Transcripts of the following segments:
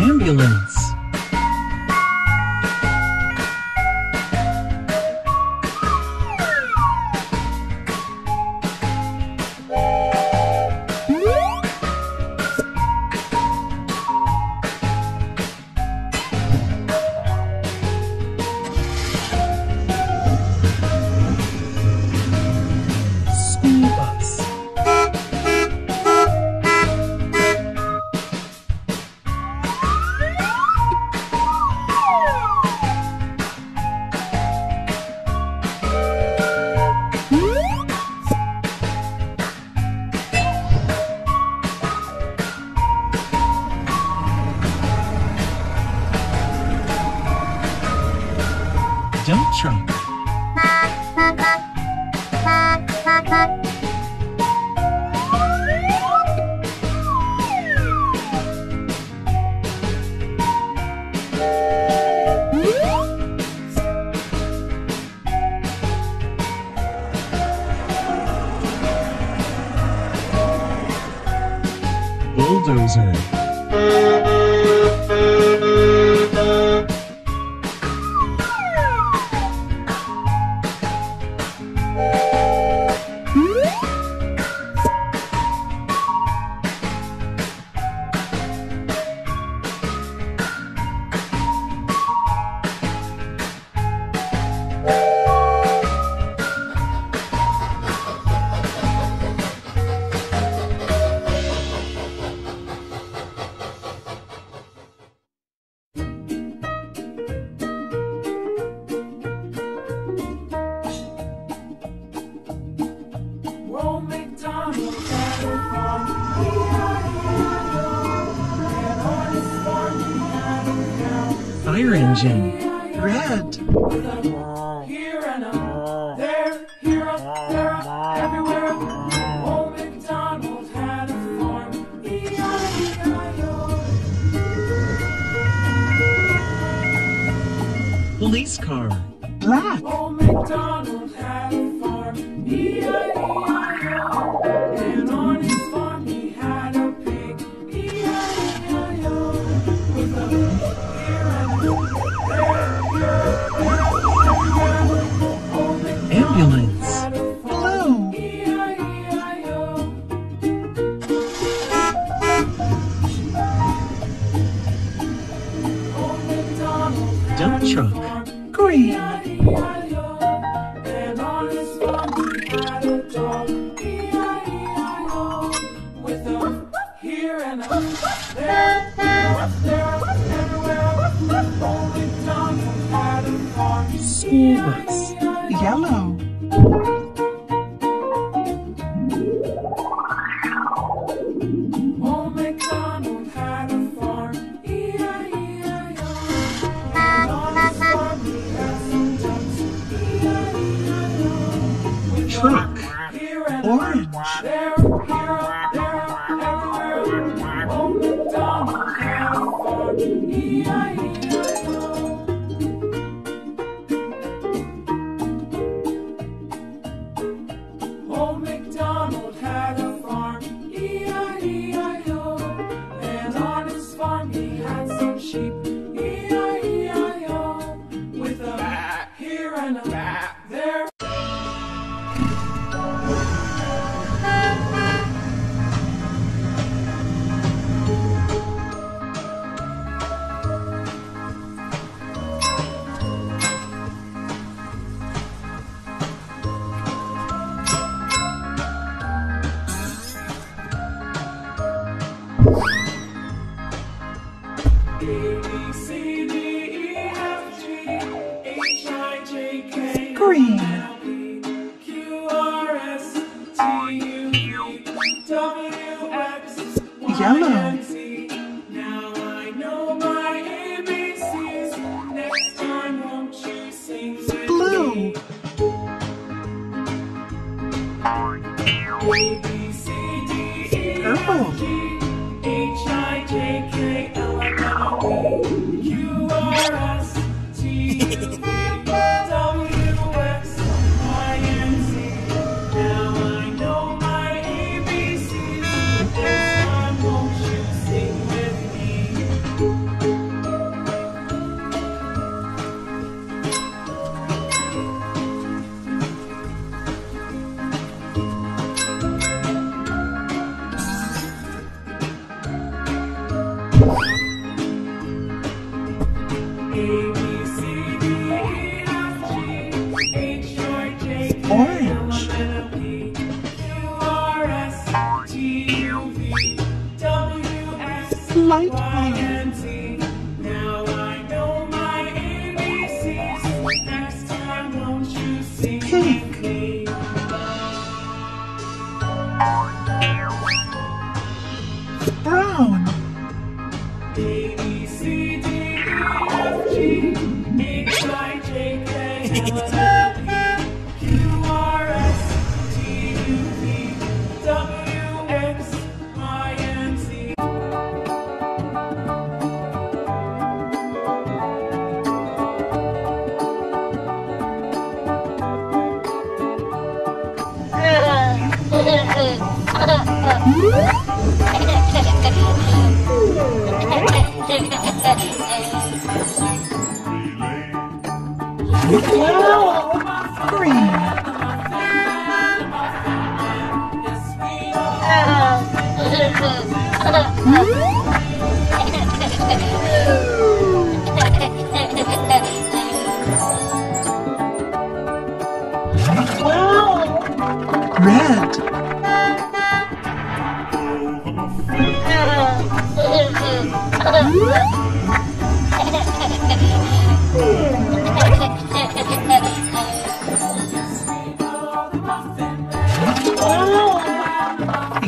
Ambulance. School bus. Dump truck. Bulldozer. Fire engine. Red. Here and there, everywhere. Old MacDonald had a farm. E-I-E-I-O. Police car. Black. Old MacDonald had a farm. E-I-E-I-O. And on his farm he had a pig. E-I-E-I-O. With a Ambulance. Blue. Dump truck. Green. And on his farm he had a dog. E-I-E-I-O. With a here and a there, everywhere. Old MacDonald had a farm. School bus. Yellow. Old MacDonald had a farm. E-I-E-I-O. And on his farm he had some ducks. E-I-E-I-O. With Truck. here and Orange. there, everywhere. Old MacDonald had a farm. E-I-E-I-O. Old MacDonald had a farm, E-I-E-I-O. And on his farm he had some sheep, E-I-E-I-O. With a here and a there. A-B-C-D-E-F-G-H-I-J-K Green. Q-R-S-T-U-V-W-X Yellow. Now I know my ABCs. Next time won't you sing with Blue. me? Purple. Orange. Light blue. Now I know my ABCs. Next time, won't you sing Pink. with me? Brown. A B C D E F G H I J K L M N O P Q R S T U V W X Y and Z. Green. Red.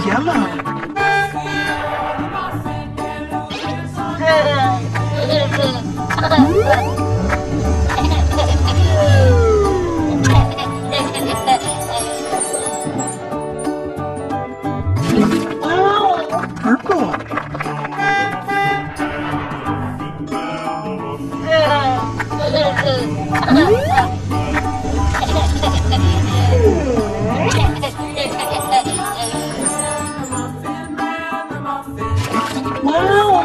Yellow. Purple. Blue.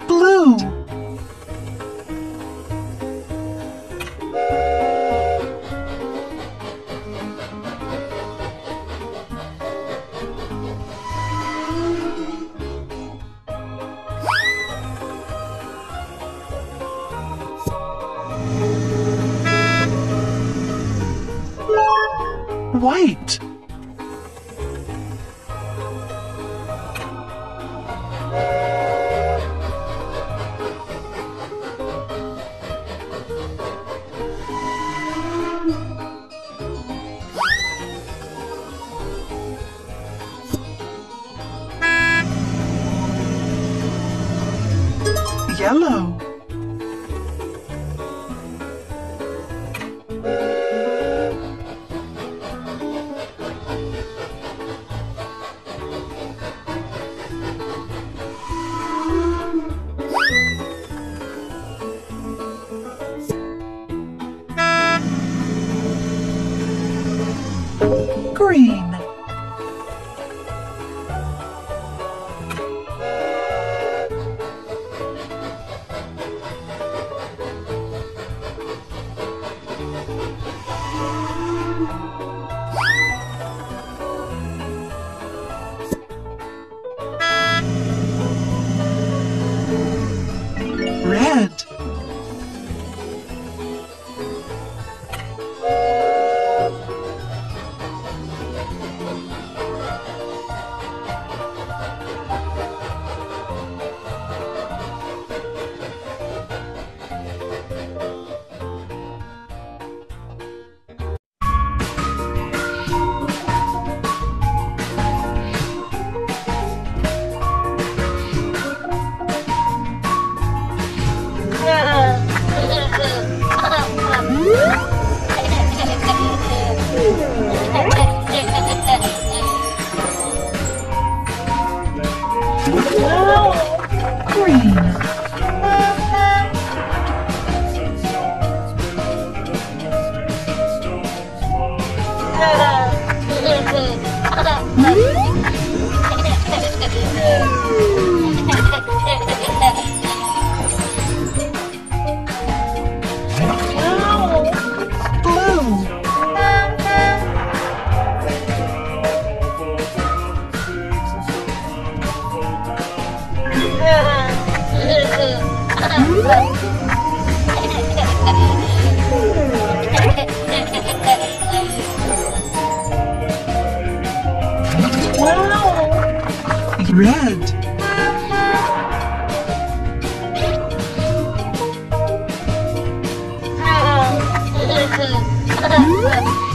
Blue. White. Yellow. Green. Red. Red.